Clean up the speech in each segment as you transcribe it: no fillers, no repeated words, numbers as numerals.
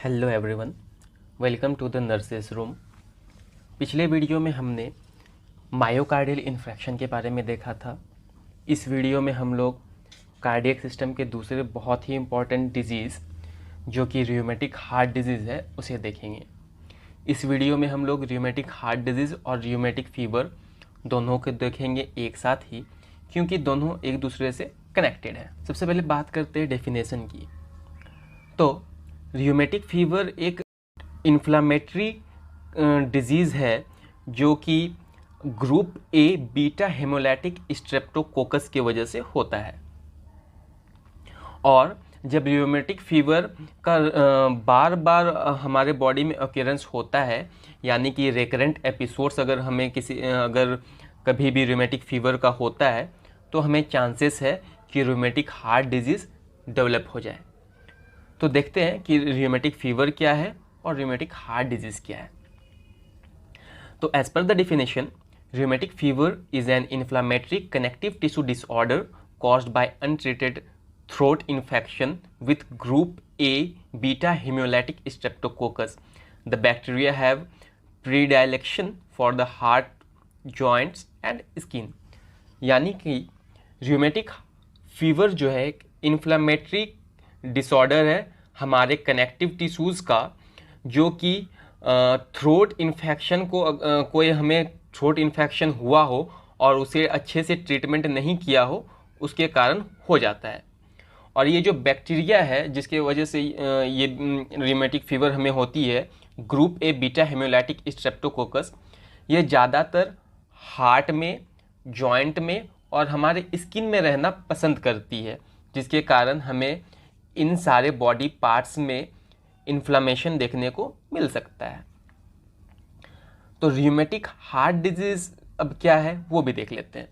Hello everyone, welcome to the nurses room. पिछले video में हमने मायोकार्डियल इन्फेक्शन के बारे में देखा था। इस वीडियो में हम लोग कार्डियक सिस्टम के दूसरे बहुत ही इम्पॉर्टेंट डिजीज़ जो कि रियूमेटिक हार्ट डिजीज़ है उसे देखेंगे। इस वीडियो में हम लोग रियूमेटिक हार्ट डिजीज़ और रियूमेटिक फीवर दोनों को देखेंगे एक साथ ही, क्योंकि दोनों एक दूसरे से कनेक्टेड है। सबसे पहले बात करते हैं डेफिनेशन की। तो रियूमेटिक फीवर एक इन्फ्लामेटरी डिजीज़ है जो कि group A beta haemolytic Streptococcus की वजह से होता है। और जब रियूमेटिक फीवर का बार बार हमारे बॉडी में ऑकरेंस होता है, यानी कि रेकरेंट एपिसोड्स अगर कभी भी रियूमेटिक फीवर का होता है, तो हमें चांसेस है कि रियूमेटिक हार्ट डिजीज़ डेवलप हो जाए। तो देखते हैं कि रियूमेटिक फीवर क्या है और रियूमेटिक हार्ट डिजीज़ क्या है। तो as per the definition, rheumatic fever is an inflammatory connective tissue disorder caused by untreated throat infection with group A beta haemolytic streptococcus. The bacteria have predilection for the heart joints and skin. यानी कि रियूमेटिक fever जो है एक inflammatory disorder है हमारे connective tissues का, जो कि थ्रोट इन्फेक्शन कोई हमें थ्रोट इन्फेक्शन हुआ हो और उसे अच्छे से ट्रीटमेंट नहीं किया हो, उसके कारण हो जाता है। और ये जो बैक्टीरिया है जिसके वजह से ये रियूमेटिक फीवर हमें होती है, group A beta haemolytic Streptococcus, ये ज़्यादातर हार्ट में, जॉइंट में और हमारे स्किन में रहना पसंद करती है, जिसके कारण हमें इन सारे बॉडी पार्ट्स में इन्फ्लामेशन देखने को मिल सकता है। तो रियूमेटिक हार्ट डिजीज़ अब क्या है वो भी देख लेते हैं।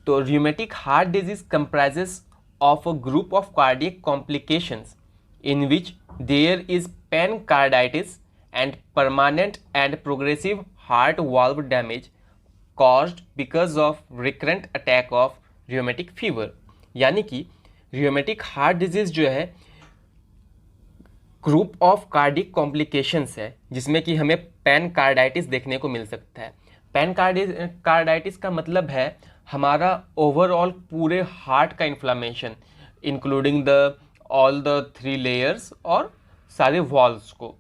तो rheumatic heart disease comprises of a group of cardiac complications in which there is pancarditis and permanent and progressive heart valve damage caused because of recurrent attack of rheumatic fever। यानी कि रियूमेटिक हार्ट डिजीज़ जो है group of cardiac complications है, जिसमें कि हमें पेनकार्डाइटिस देखने को मिल सकता है। पेनकार्डाइटिस का मतलब है हमारा ओवरऑल पूरे हार्ट का inflammation, including all the 3 layers और सारे वॉल्व्स को।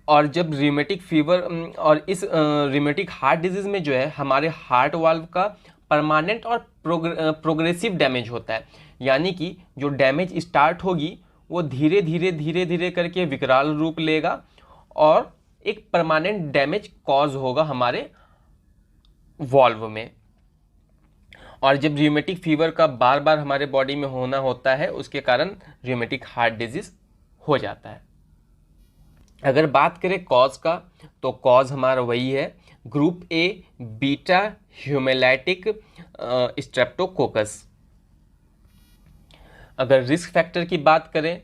और जब रियूमेटिक फीवर और इस रियूमेटिक हार्ट डिजीज़ में जो है हमारे हार्ट वाल्व का परमानेंट और प्रोग्रेसिव डैमेज होता है, यानी कि जो डैमेज स्टार्ट होगी वो धीरे धीरे करके विकराल रूप लेगा और एक परमानेंट डैमेज कॉज होगा हमारे वाल्व में। और जब रियूमेटिक फीवर का बार बार हमारे बॉडी में होना होता है, उसके कारण रियूमेटिक हार्ट डिजीज़ हो जाता है। अगर बात करें कॉज का, तो कॉज हमारा वही है group A beta haemolytic Streptococcus. अगर रिस्क फैक्टर की बात करें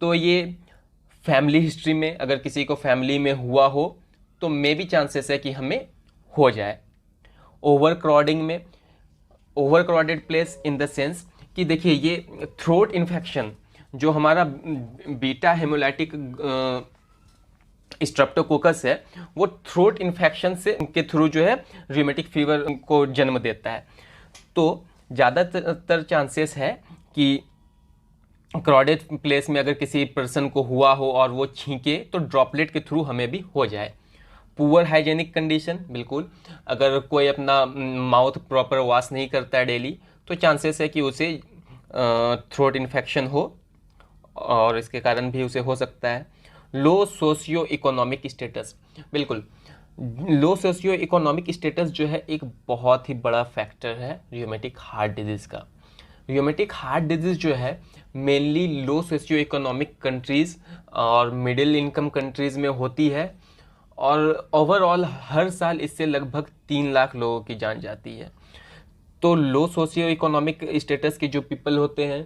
तो ये फैमिली हिस्ट्री में, अगर किसी को फैमिली में हुआ हो तो मे भी चांसेस है कि हमें हो जाए। Over crowded place in the sense कि देखिए ये थ्रोट इन्फेक्शन जो हमारा बीटा हेमोलैटिक स्ट्रेप्टोकोकस है, वो थ्रोट इन्फेक्शन से के थ्रू जो है रियूमेटिक फीवर को जन्म देता है। तो ज़्यादातर चांसेस है कि क्राउडेड प्लेस में अगर किसी पर्सन को हुआ हो और वो छींके तो ड्रॉपलेट के थ्रू हमें भी हो जाए। पुअर हाइजेनिक कंडीशन, बिल्कुल, अगर कोई अपना माउथ प्रॉपर वॉश नहीं करता है डेली, तो चांसेस है कि उसे थ्रोट इन्फेक्शन हो और इसके कारण भी उसे हो सकता है। लो सोशियो इकोनॉमिक स्टेटस, बिल्कुल, लो सोशियो इकोनॉमिक स्टेटस जो है एक बहुत ही बड़ा फैक्टर है रियूमेटिक हार्ट डिजीज़ का। रियूमेटिक हार्ट डिजीज़ जो है मेनली लो सोशियो इकोनॉमिक कंट्रीज़ और मिडिल इनकम कंट्रीज़ में होती है, और ओवरऑल हर साल इससे लगभग 3 लाख लोगों की जान जाती है। तो लो सोशियो इकोनॉमिक स्टेटस के जो पीपल होते हैं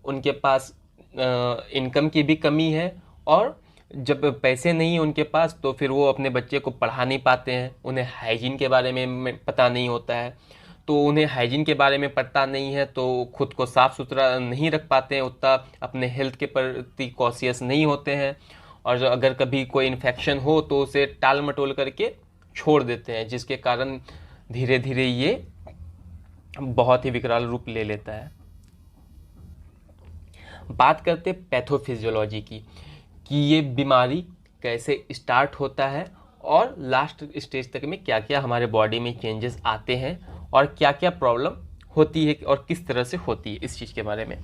उनके पास इनकम की भी कमी है, और जब पैसे नहीं उनके पास तो फिर वो अपने बच्चे को पढ़ा नहीं पाते हैं, उन्हें हाइजीन के बारे में पता नहीं होता है। तो उन्हें हाइजीन के बारे में पता नहीं है, तो खुद को साफ़ सुथरा नहीं रख पाते हैं, उतना अपने हेल्थ के प्रति कॉशियस नहीं होते हैं, और जो अगर कभी कोई इन्फेक्शन हो तो उसे टाल मटोल करके छोड़ देते हैं, जिसके कारण धीरे धीरे ये बहुत ही विकराल रूप ले लेता है। बात करते पैथोफिजियोलॉजी की, कि ये बीमारी कैसे स्टार्ट होता है और लास्ट स्टेज तक में क्या क्या हमारे बॉडी में चेंजेस आते हैं और क्या क्या प्रॉब्लम होती है और किस तरह से होती है, इस चीज़ के बारे में।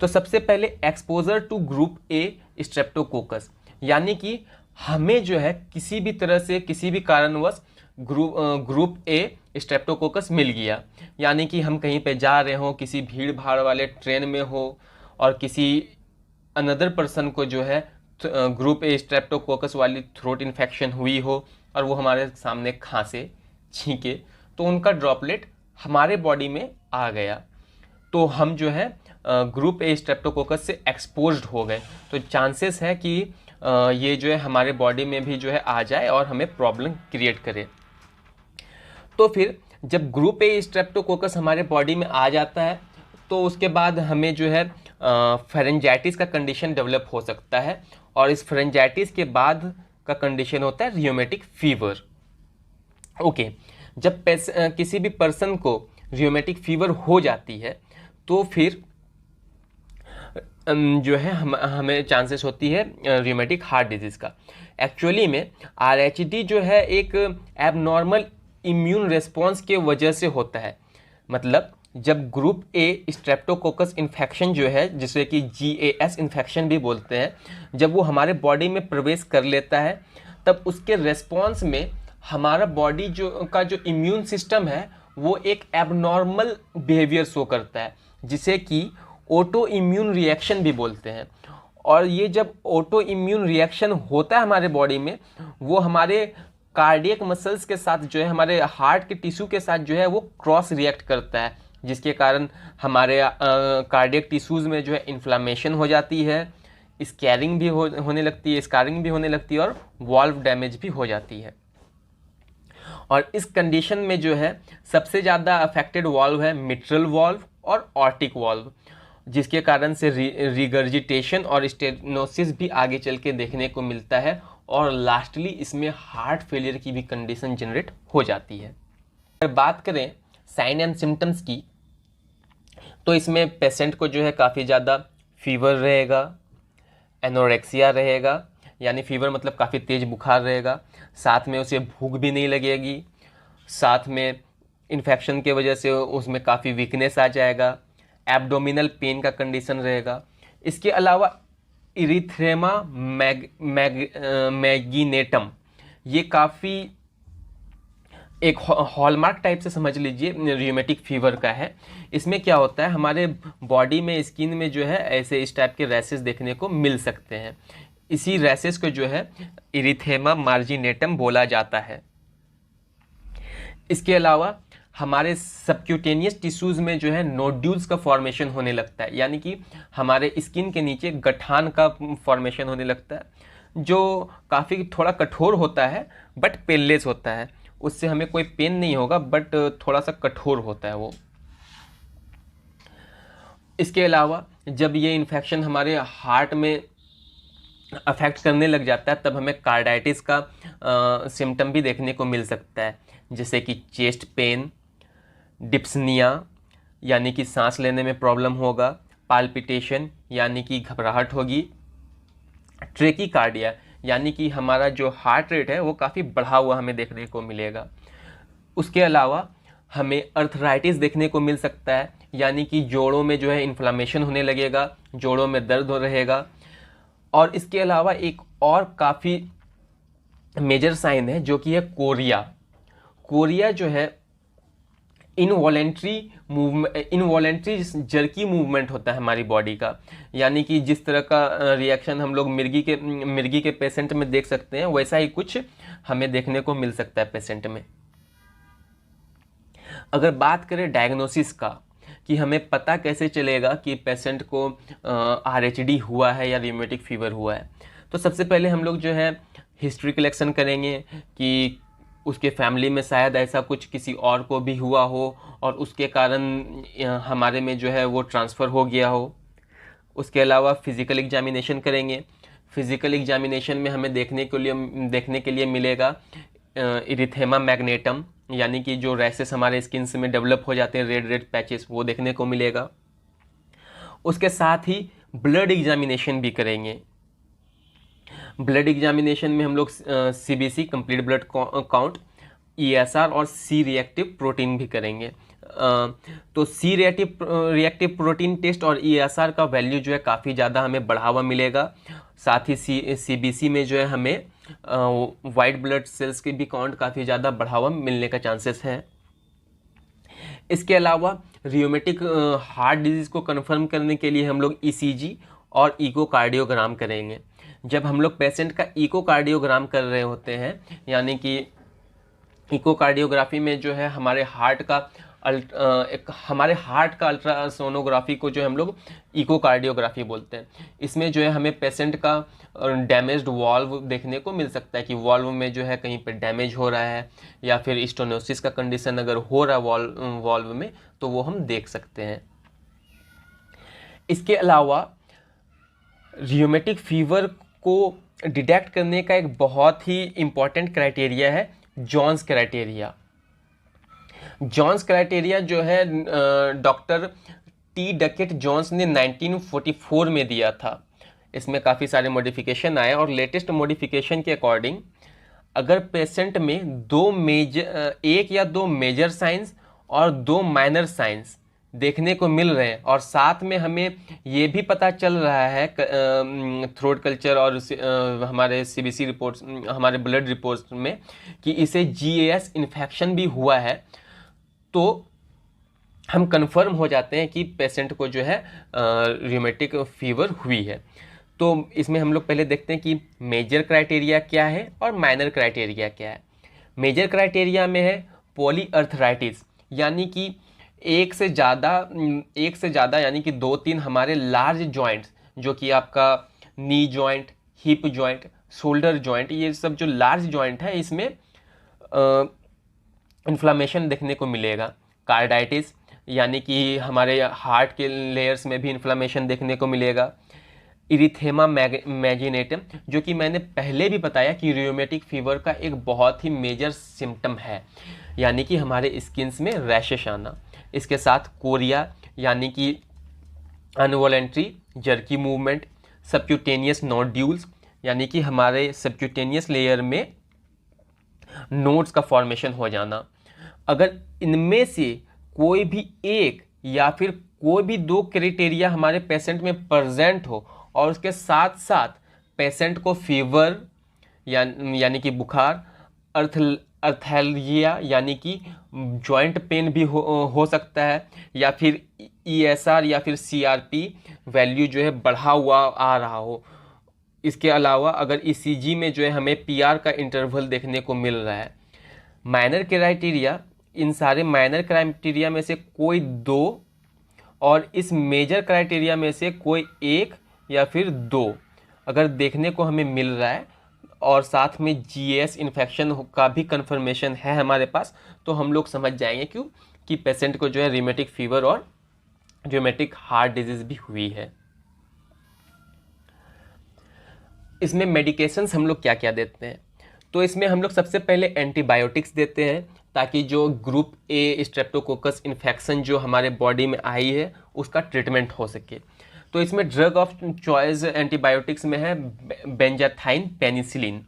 तो सबसे पहले exposure to group A streptococcus, यानी कि हमें जो है किसी भी तरह से किसी भी कारणवश ग्रुप ए स्ट्रेप्टोकोकस मिल गया, यानी कि हम कहीं पे जा रहे हो, किसी भीड़ भाड़ वाले ट्रेन में हो और किसी अनदर पर्सन को जो है ग्रुप ए स्ट्रेप्टोकोकस वाली थ्रोट इन्फेक्शन हुई हो और वो हमारे सामने खांसे छींके, तो उनका ड्रॉपलेट हमारे बॉडी में आ गया, तो हम जो है ग्रुप ए स्ट्रेप्टोकोकस से एक्सपोज्ड हो गए, तो चांसेस है कि ये जो है हमारे बॉडी में भी जो है आ जाए और हमें प्रॉब्लम क्रिएट करे। तो फिर जब ग्रुप ए स्ट्रेप्टोकोकस हमारे बॉडी में आ जाता है तो उसके बाद हमें जो है फेरेंजाइटिस का कंडीशन डेवलप हो सकता है, और इस फेरेंजाइटिस के बाद का कंडीशन होता है रियोमेटिक फीवर। ओके, जब किसी भी पर्सन को रियोमेटिक फीवर हो जाती है तो फिर जो है हमें चांसेस होती है रियोमेटिक हार्ट डिजीज़ का। एक्चुअली में आरएचडी जो है एक एबनॉर्मल इम्यून रिस्पॉन्स के वजह से होता है, मतलब जब ग्रुप ए स्ट्रेप्टोकोकस इन्फेक्शन जो है, जिसे कि GAS इन्फेक्शन भी बोलते हैं, जब वो हमारे बॉडी में प्रवेश कर लेता है तब उसके रेस्पॉन्स में हमारा बॉडी जो इम्यून सिस्टम है वो एक एबनॉर्मल बिहेवियर शो करता है, जिसे कि ऑटो इम्यून रिएक्शन भी बोलते हैं। और ये जब ऑटो इम्यून रिएक्शन होता है हमारे बॉडी में, वो हमारे कार्डियक मसल्स के साथ जो है, हमारे हार्ट के टिश्यू के साथ जो है वो क्रॉस रिएक्ट करता है, जिसके कारण हमारे कार्डियक टिश्यूज़ में जो है इन्फ्लामेशन हो जाती है, स्कैरिंग भी होने लगती है, स्कारिंग भी होने लगती है और वाल्व डैमेज भी हो जाती है। और इस कंडीशन में जो है सबसे ज़्यादा अफेक्टेड वाल्व है मिट्रल वाल्व और ऑर्टिक वाल्व, जिसके कारण से रिगर्जिटेशन और स्टेनोसिस भी आगे चल के देखने को मिलता है, और लास्टली इसमें हार्ट फेलियर की भी कंडीशन जनरेट हो जाती है। अगर बात करें साइन एंड सिम्टम्स की, तो इसमें पेशेंट को जो है काफ़ी ज़्यादा फीवर रहेगा, एनोरेक्सिया रहेगा, यानी फीवर मतलब काफ़ी तेज़ बुखार रहेगा, साथ में उसे भूख भी नहीं लगेगी, साथ में इन्फेक्शन के वजह से उसमें काफ़ी वीकनेस आ जाएगा, एब्डोमिनल पेन का कंडीशन रहेगा। इसके अलावा इरिथ्रेमा मैगिनेटम, ये काफ़ी एक हॉलमार्क टाइप से समझ लीजिए रियोमेटिक फीवर का है। इसमें क्या होता है, हमारे बॉडी में स्किन में जो है ऐसे इस टाइप के रैसेस देखने को मिल सकते हैं, इसी रैसेस को जो है इरिथेमा मार्जिनेटम बोला जाता है। इसके अलावा हमारे सबक्यूटेनियस टिश्यूज़ में जो है नोड्यूल्स का फॉर्मेशन होने लगता है, यानी कि हमारे स्किन के नीचे गठान का फॉर्मेशन होने लगता है, जो काफ़ी थोड़ा कठोर होता है बट पेनलेस होता है, उससे हमें कोई पेन नहीं होगा बट थोड़ा सा कठोर होता है वो। इसके अलावा जब ये इन्फेक्शन हमारे हार्ट में अफेक्ट करने लग जाता है तब हमें कार्डाइटिस का सिम्टम भी देखने को मिल सकता है, जैसे कि चेस्ट पेन, डिप्सनिया यानी कि सांस लेने में प्रॉब्लम होगा, पाल्पिटेशन यानी कि घबराहट होगी, ट्रेकीकार्डिया यानी कि हमारा जो हार्ट रेट है वो काफ़ी बढ़ा हुआ हमें देखने को मिलेगा। उसके अलावा हमें अर्थराइटिस देखने को मिल सकता है, यानी कि जोड़ों में जो है इन्फ्लामेशन होने लगेगा, जोड़ों में दर्द हो रहेगा। और इसके अलावा एक और काफ़ी मेजर साइन है जो कि है कोरिया। कोरिया जो है इनवॉलेंट्री जर्की मूवमेंट होता है हमारी बॉडी का, यानी कि जिस तरह का रिएक्शन हम लोग मिर्गी के पेशेंट में देख सकते हैं वैसा ही कुछ हमें देखने को मिल सकता है पेशेंट में। अगर बात करें डायग्नोसिस का कि हमें पता कैसे चलेगा कि पेशेंट को आरएचडी हुआ है या रियोमेटिक फीवर हुआ है, तो सबसे पहले हम लोग जो है हिस्ट्री कलेक्शन करेंगे कि उसके फैमिली में शायद ऐसा कुछ किसी और को भी हुआ हो और उसके कारण हमारे में जो है वो ट्रांसफ़र हो गया हो। उसके अलावा फिज़िकल एग्जामिनेशन करेंगे। फिज़िकल एग्जामिनेशन में हमें देखने के लिए मिलेगा इरिथेमा मैग्नेटम, यानी कि जो रैसेस हमारे स्किन में डेवलप हो जाते हैं, रेड रेड पैचेस, वो देखने को मिलेगा। उसके साथ ही ब्लड एग्जामिनेशन भी करेंगे। ब्लड एग्जामिनेशन में हम लोग CBC complete blood count, ESR और सी रिएक्टिव प्रोटीन भी करेंगे। तो सी रिएक्टिव प्रोटीन टेस्ट और ईएसआर का वैल्यू जो है काफ़ी ज़्यादा हमें बढ़ावा मिलेगा। साथ ही सीबीसी में जो है हमें वाइट ब्लड सेल्स के भी काउंट काफ़ी ज़्यादा बढ़ावा मिलने का चांसेस है। इसके अलावा रियोमेटिक हार्ट डिजीज़ को कंफर्म करने के लिए हम लोग ईसीजी और इकोकार्डियोग्राम करेंगे। जब हम लोग पेशेंट का इकोकार्डियोग्राम कर रहे होते हैं, यानी कि इकोकार्डियोग्राफी में जो है हमारे हार्ट का अल्ट्रासोनोग्राफी को जो है हम लोग इकोकार्डियोग्राफी बोलते हैं। इसमें जो है हमें पेशेंट का डैमेज्ड वॉल्व देखने को मिल सकता है कि वॉल्व में जो है कहीं पर डैमेज हो रहा है या फिर स्टेनोसिस का कंडीशन अगर हो रहा है वॉल्व में, तो वो हम देख सकते हैं। इसके अलावा रियोमेटिक फीवर को डिटेक्ट करने का एक बहुत ही इम्पॉर्टेंट क्राइटेरिया है जॉन्स क्राइटेरिया। जॉन्स क्राइटेरिया जो है डॉक्टर टी डकेट जॉन्स ने 1944 में दिया था। इसमें काफ़ी सारे मॉडिफिकेशन आए और लेटेस्ट मॉडिफिकेशन के अकॉर्डिंग अगर पेशेंट में एक या दो मेजर साइंस और दो माइनर साइंस देखने को मिल रहे हैं और साथ में हमें ये भी पता चल रहा है थ्रोट कल्चर और हमारे सीबीसी रिपोर्ट्स, हमारे ब्लड रिपोर्ट्स में कि इसे जीएएस इन्फेक्शन भी हुआ है, तो हम कंफर्म हो जाते हैं कि पेशेंट को जो है रियोमेटिक फीवर हुई है। तो इसमें हम लोग पहले देखते हैं कि मेजर क्राइटेरिया क्या है और माइनर क्राइटेरिया क्या है। मेजर क्राइटेरिया में है पॉलीअर्थराइटिस, यानी कि एक से ज़्यादा यानी कि 2-3 हमारे लार्ज जॉइंट्स, जो कि आपका knee joint, hip joint, shoulder joint, ये सब जो लार्ज जॉइंट है इसमें इन्फ्लामेशन देखने को मिलेगा। कार्डाइटिस, यानी कि हमारे हार्ट के लेयर्स में भी इन्फ्लामेशन देखने को मिलेगा। इरिथेमा मैजिनेटम, जो कि मैंने पहले भी बताया कि रियोमेटिक फीवर का एक बहुत ही मेजर सिम्टम है, यानी कि हमारे स्किन्स में रैशेस आना। इसके साथ कोरिया, यानी कि अनवॉलेंट्री जर्की मूवमेंट। सबक्यूटेनियस नोड्यूल्स, यानी कि हमारे सबक्यूटेनियस लेयर में नोड्स का फॉर्मेशन हो जाना। अगर इनमें से कोई भी एक या फिर कोई भी दो क्राइटेरिया हमारे पेशेंट में प्रेजेंट हो और उसके साथ साथ पेशेंट को फीवर यानी कि बुखार, अर्थैल्जिया यानी कि जॉइंट पेन भी हो सकता है, या फिर ईएसआर या फिर सीआरपी वैल्यू जो है बढ़ा हुआ आ रहा हो। इसके अलावा अगर ईसीजी में जो है हमें पीआर का इंटरवल देखने को मिल रहा है। माइनर क्राइटेरिया, इन सारे माइनर क्राइटेरिया में से कोई दो और इस मेजर क्राइटेरिया में से कोई एक या फिर दो अगर देखने को हमें मिल रहा है और साथ में जीएस इन्फेक्शन का भी कंफर्मेशन है हमारे पास, तो हम लोग समझ जाएंगे कि पेशेंट को जो है रियोमेटिक फीवर और रियोमेटिक हार्ट डिजीज़ भी हुई है। इसमें मेडिकेशंस हम लोग क्या क्या देते हैं, तो इसमें हम लोग सबसे पहले एंटीबायोटिक्स देते हैं ताकि जो ग्रुप ए स्ट्रेप्टोकोकस इन्फेक्शन जो हमारे बॉडी में आई है उसका ट्रीटमेंट हो सके। तो इसमें ड्रग ऑफ चॉइस एंटीबायोटिक्स में है बेंजाथाइन पेनिसिलिन,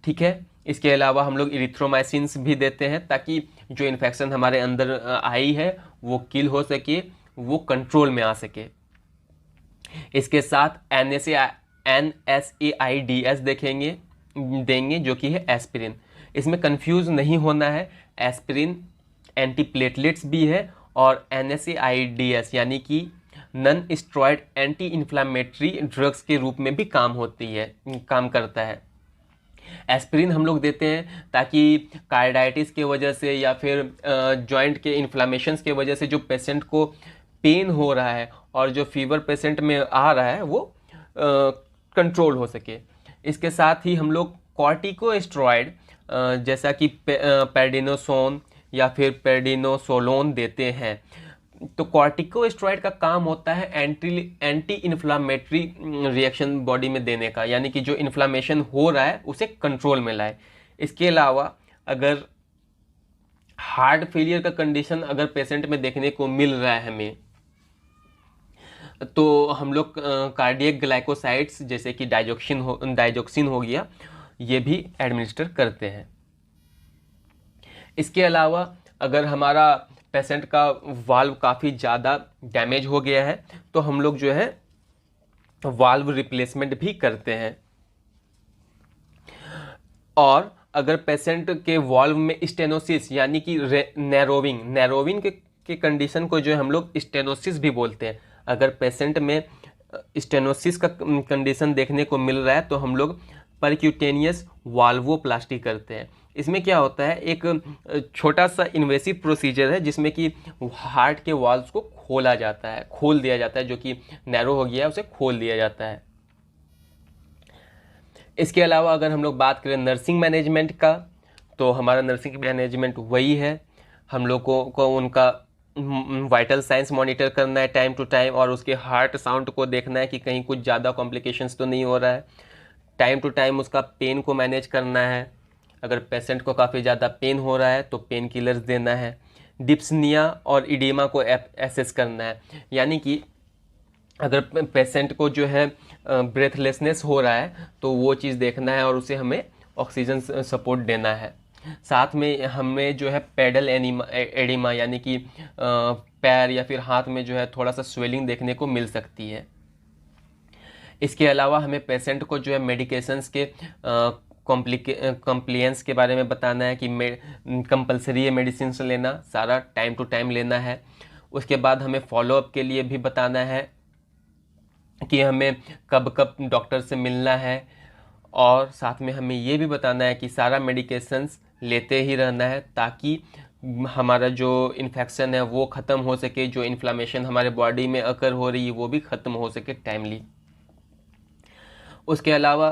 ठीक है। इसके अलावा हम लोग इरिथ्रोमाइसिन्स भी देते हैं ताकि जो इन्फेक्शन हमारे अंदर आई है वो किल हो सके, वो कंट्रोल में आ सके। इसके साथ NSAIDs देंगे जो कि है एस्पिरिन। इसमें कंफ्यूज नहीं होना है, एस्पिरिन एंटीप्लेटलेट्स भी है और NSAIDs यानी कि non steroid anti inflammatory drugs के रूप में भी काम करता है। एस्पिरिन हम लोग देते हैं ताकि कार्डाइटिस के वजह से या फिर जॉइंट के इन्फ्लामेशंस के वजह से जो पेशेंट को पेन हो रहा है और जो फीवर पेशेंट में आ रहा है वो कंट्रोल हो सके। इसके साथ ही हम लोग कॉर्टिकोस्टेरॉइड जैसा कि पेडिनोसोन या फिर पेडिनोसोलोन देते हैं। तो कॉर्टिकोस्टेरॉइड का काम होता है एंटी इन्फ्लामेटरी रिएक्शन बॉडी में देने का, यानी कि जो इन्फ्लामेशन हो रहा है उसे कंट्रोल में लाए। इसके अलावा अगर हार्ट फेलियर का कंडीशन अगर पेशेंट में देखने को मिल रहा है हमें, तो हम लोग कार्डियक ग्लाइकोसाइड्स जैसे कि डाइजोक्सिन हो गया, ये भी एडमिनिस्टर करते हैं। इसके अलावा अगर हमारा पेशेंट का वाल्व काफ़ी ज़्यादा डैमेज हो गया है तो हम लोग जो है वाल्व रिप्लेसमेंट भी करते हैं। और अगर पेशेंट के वाल्व में स्टेनोसिस यानी कि नैरोविंग के कंडीशन को जो है हम लोग स्टेनोसिस भी बोलते हैं। अगर पेशेंट में स्टेनोसिस का कंडीशन देखने को मिल रहा है तो हम लोग परक्यूटेनियस वाल्वोप्लास्टी करते हैं। इसमें क्या होता है, एक छोटा सा इन्वेसिव प्रोसीजर है जिसमें कि हार्ट के वाल्व्स को खोल दिया जाता है, जो कि नैरो हो गया है उसे खोल दिया जाता है। इसके अलावा अगर हम लोग बात करें नर्सिंग मैनेजमेंट का, तो हमारा नर्सिंग मैनेजमेंट वही है, हम लोग को उनका वाइटल साइंस मॉनिटर करना है टाइम टू टाइम, और उसके हार्ट साउंड को देखना है कि कहीं कुछ ज़्यादा कॉम्प्लिकेशंस तो नहीं हो रहा है। टाइम टू टाइम उसका पेन को मैनेज करना है, अगर पेशेंट को काफ़ी ज़्यादा पेन हो रहा है तो पेन किलर्स देना है। डिप्सनिया और इडीमा को एसेस करना है, यानी कि अगर पेशेंट को जो है ब्रेथलेसनेस हो रहा है तो वो चीज़ देखना है और उसे हमें ऑक्सीजन सपोर्ट देना है। साथ में हमें जो है पेडल एडिमा यानी कि पैर या फिर हाथ में जो है थोड़ा सा स्वेलिंग देखने को मिल सकती है। इसके अलावा हमें पेशेंट को जो है मेडिकेशंस के कॉम्प्लियंस के बारे में बताना है कि कंपलसरी है मेडिसिन लेना, सारा टाइम टू टाइम लेना है। उसके बाद हमें फॉलोअप के लिए भी बताना है कि हमें कब कब डॉक्टर से मिलना है, और साथ में हमें ये भी बताना है कि सारा मेडिकेशंस लेते ही रहना है ताकि हमारा जो इन्फेक्शन है वो ख़त्म हो सके, जो इन्फ्लामेशन हमारे बॉडी में अकर हो रही है वो भी ख़त्म हो सके टाइमली। उसके अलावा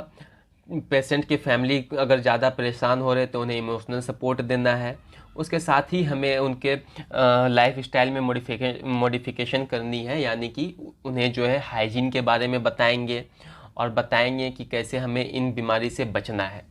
पेशेंट की फैमिली अगर ज़्यादा परेशान हो रहे तो उन्हें इमोशनल सपोर्ट देना है। उसके साथ ही हमें उनके लाइफ स्टाइल में मॉडिफिकेशन करनी है, यानी कि उन्हें जो है हाइजीन के बारे में बताएंगे और बताएंगे कि कैसे हमें इन बीमारी से बचना है।